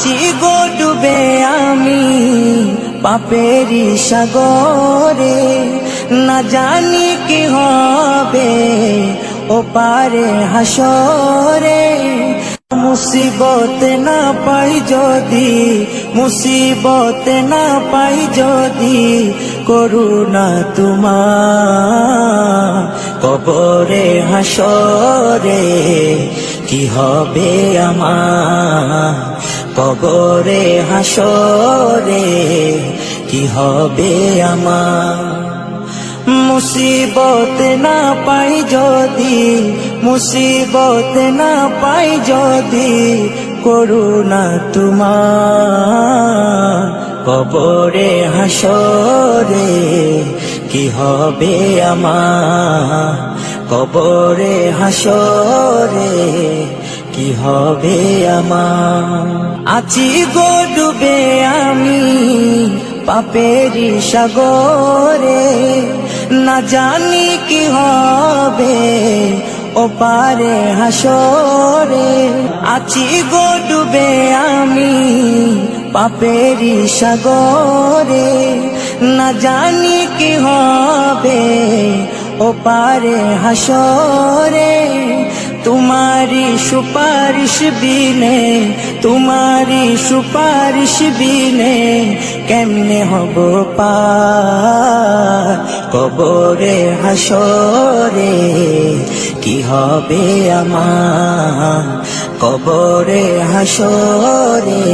চিগো ডুবে আমি পাপেরি সাগরে, না জানি কি হবে ও পারে হাসরে। মুসিবত না পাই যদি, মুসিবত না পাই যদি, করুণা তোমার কবরে হাসরে কি হবে আমার, কবরে হাসরে কি হবে আমার। মুসিবত না পাই যদি, মুসিবত না পাই যদি, করুণা তোমার কবরে হাসরে কি হবে আমার, কবরে হাসরে কি হবে আমার। আছি গো ডুবে আমি পাপেরি সাগরে, না জানি কি হবে ও পারে হাসরে। আছি গো ডুবে আমি পাপেরি সাগরে, না জানি কি হবে ও পারে হাসরে। তোমারি সুপারিশ বিনে, তোমারি সুপারিশ বিনে কেমনে হব পার কবরে হাসরে কি হবে আমার, কবরে হাসরে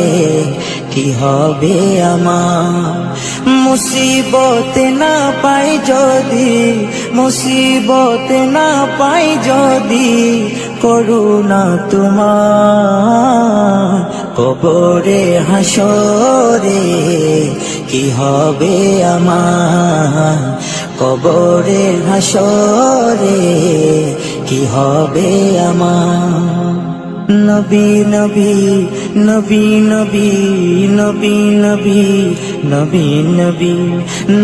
কি হবে আমার। মুসিবত না পাই যদি, মুসিবত না পাই যদি, করুণা তোমার কবরে হাসরে কি হবে আমার, কবরে হাসরে কি হবে আমার। নবী নবী নবী নবী নবী নবী নবী নবী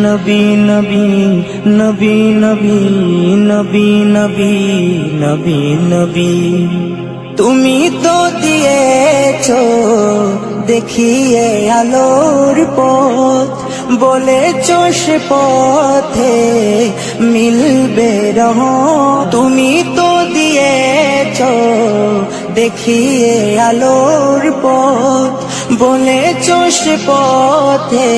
নবী নবী নবী নবী নবী নবী নবী নবী। তুমি তো দিয়েছো দেখিয়ে আলোর পথ, বলেছো সে পথে মিলবে রহমত। তুমি তো দিয়েছো দেখিয়ে আলোর পথ, বলেছো সে পথে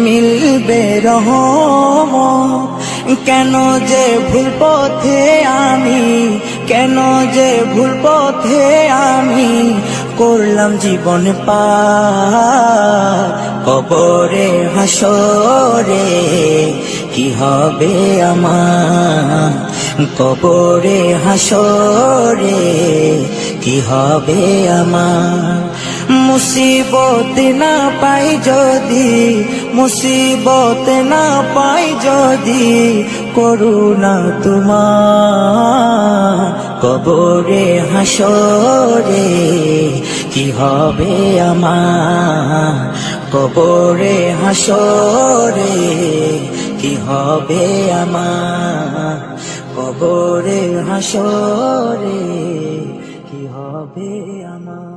মিলবে রহমত। কেন যে ভুল পথে আমি, কেন যে ভুল পথে আমি করলাম জীবন পার কবরে হাসরে কি হবে আমার, কবরে হাসরে কি হবে আমার। মুসিবত না পাই যদি, মুসিবত না পাই যদি, করুণা তোমার কবরে হাসরে কি হবে আমার, কবরে হাসরে কি হবে আমার, কবরে হাসরে কি হবে আমার।